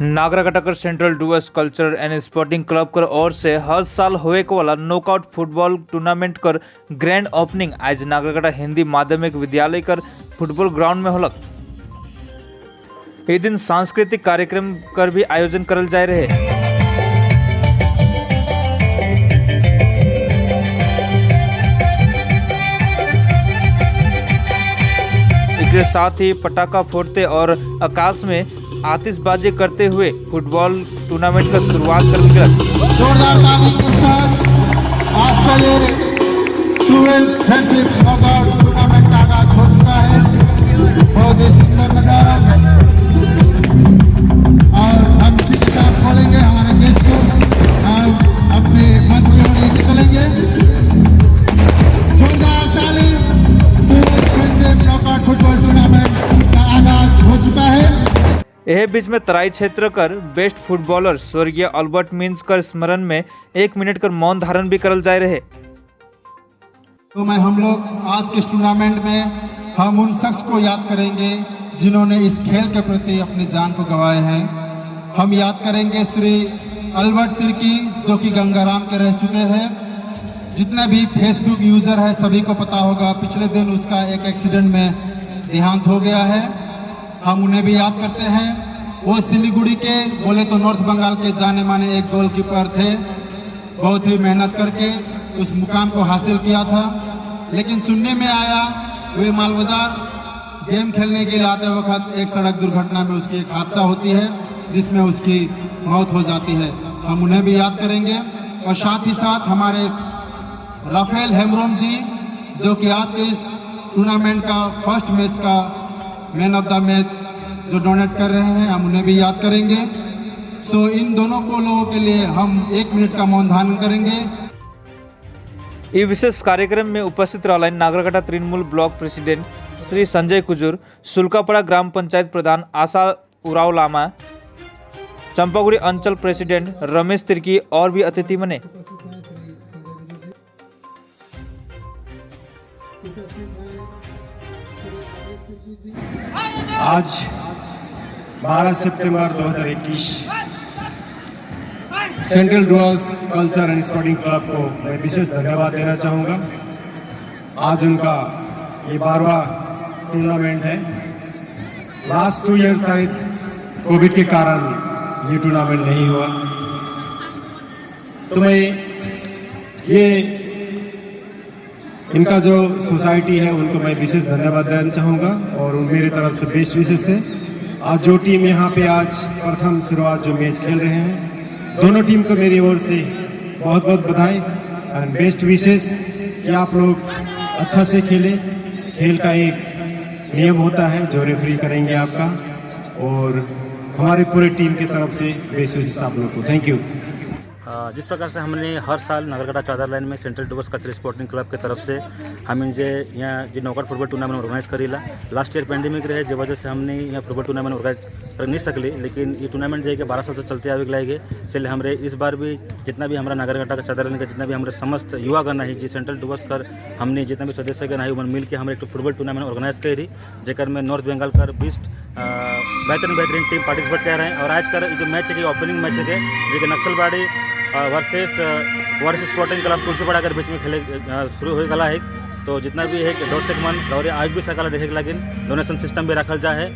नागराकटाकर central Dooars cultural and sporting club कर ओर से हर साल होए वाला नॉकआउट फुटबॉल टूर्नामेंट कर ग्रैंड ओपनिंग आज नागराकटा हिंदी माध्यमिक विद्यालय कर फुटबॉल ग्राउंड में होलक। ये दिन सांस्कृतिक कार्यक्रम कर भी आयोजन करल जाए रहे। इसके साथ ही पटाखा फोड़ते और आकाश में आतिशबाजी करते हुए फुटबॉल टूर्नामेंट का शुरुआत कर दी गई। जोरदार ताली के साथ आज का ये 12th फ्रेंडशिप नॉकआउट टूर्नामेंट का आगाज हो चुका है। बहुत ही सुंदर नजारा और हम इसी के साथ खोलेंगे हमारे गेस्ट को अपने मंच की ओर निकलेंगे। जोरदार ताली 12th friendship knockout football tournament का आगाज हो चुका है। यह बीच में तराई क्षेत्र कर बेस्ट फुटबॉलर स्वर्गीय अल्बर्ट मीन्स कर स्मरण में 1 मिनट कर मौन धारण भी करल जाए रहे। तो हम लोग आज के इस टूर्नामेंट में हम उन शख्स को याद करेंगे जिन्होंने इस खेल के प्रति अपनी जान को गंवाए हैं। हम याद करेंगे श्री अल्बर्ट तिर्की जो कि गंगाराम के रह चुके हैं। जितने भी फेसबुक यूजर है सभी को पता होगा पिछले दिन उसका एक एक्सीडेंट में देहांत हो गया है। हम उन्हें भी याद करते हैं। वो सिलीगुड़ी के बोले तो नॉर्थ बंगाल के जाने माने एक गोलकीपर थे। बहुत ही मेहनत करके उस मुकाम को हासिल किया था। लेकिन सुनने में आया वे मालबाजार गेम खेलने के लिए आते वक्त एक सड़क दुर्घटना में उसकी एक हादसा होती है जिसमें उसकी मौत हो जाती है। हम उन्हें भी याद करेंगे और साथ ही साथ हमारे राफेल हेम्ब्रोम जी जो कि आज के इस टूर्नामेंट का फर्स्ट मैच का मैन ऑफ द मैच जो डोनेट कर रहे हैं हम उन्हें भी याद करेंगे। सो इन दोनों को लोगों के लिए हम 1 मिनट का मौन धारण करेंगे। इस विशेष कार्यक्रम में उपस्थित रहा नागराकटा तृणमूल ब्लॉक प्रेसिडेंट श्री संजय कुजूर, सुल्कापड़ा ग्राम पंचायत प्रधान आशा उराव लामा, चंपागुड़ी अंचल प्रेसिडेंट रमेश तिर्की और भी अतिथि बने। आज 12 सितंबर 2021 central Dooars culture and sporting club को मैं विशेष धन्यवाद देना चाहूँगा। आज उनका ये 12वां टूर्नामेंट है। लास्ट 2 ईयर शायद कोविड के कारण ये टूर्नामेंट नहीं हुआ। तो मैं ये इनका जो सोसाइटी है उनको मैं विशेष धन्यवाद देना चाहूँगा और मेरी तरफ से बेस्ट विशेष है। आज जो टीम यहाँ पे आज प्रथम शुरुआत जो मैच खेल रहे हैं दोनों टीम को मेरी ओर से बहुत बहुत बधाई एंड बेस्ट विशेष कि आप लोग अच्छा से खेलें। खेल का एक नियम होता है जो रेफरी करेंगे आपका और हमारे पूरे टीम की तरफ से बेस्ट विशेष आप लोग को थैंक यू। जिस प्रकार से हमने हर साल नागराकटा चादर लाइन में central Dooars cultural sporting club के तरफ से हम इनसे यहाँ जो नॉकआउट फुटबॉल टूर्नामेंट ऑर्गेनाइज करीला। लास्ट ईयर पेंडेमिक रहे जो वजह से हमने यहाँ फुटबॉल टूर्नामेंट ऑर्गेनाइज कर नहीं सकली। लेकिन ये टूर्नामेंट जो है 12 साल से चलते आवे लागे इसलिए हमारे इस बार भी जितना भी हमारा नागराकटा का चादर लाइन का जितना भी हमारे समस्त युवा गण है जी सेंट्रल डुवर्स कर हमने जितना भी सदस्य गण है मिल के हमारे एक फुटबॉल टूर्नामेंट ऑर्गेनाइज करी जेकर में नॉर्थ बंगाल कर 20 बेहतरीन टीम पार्टिसिपेट कर रहे हैं। और आज का जो मैच है ओपनिंग मैच है जो नक्सलबाड़ी वर्सेस स्पोर्टिंग क्लब तुलसीपाड़ा के बीच में खेले शुरू हो गला है। तो जितना भी है दर्शक मन और आयोग भी सकला देखे लगे डोनेशन सिस्टम भी रखल जा है।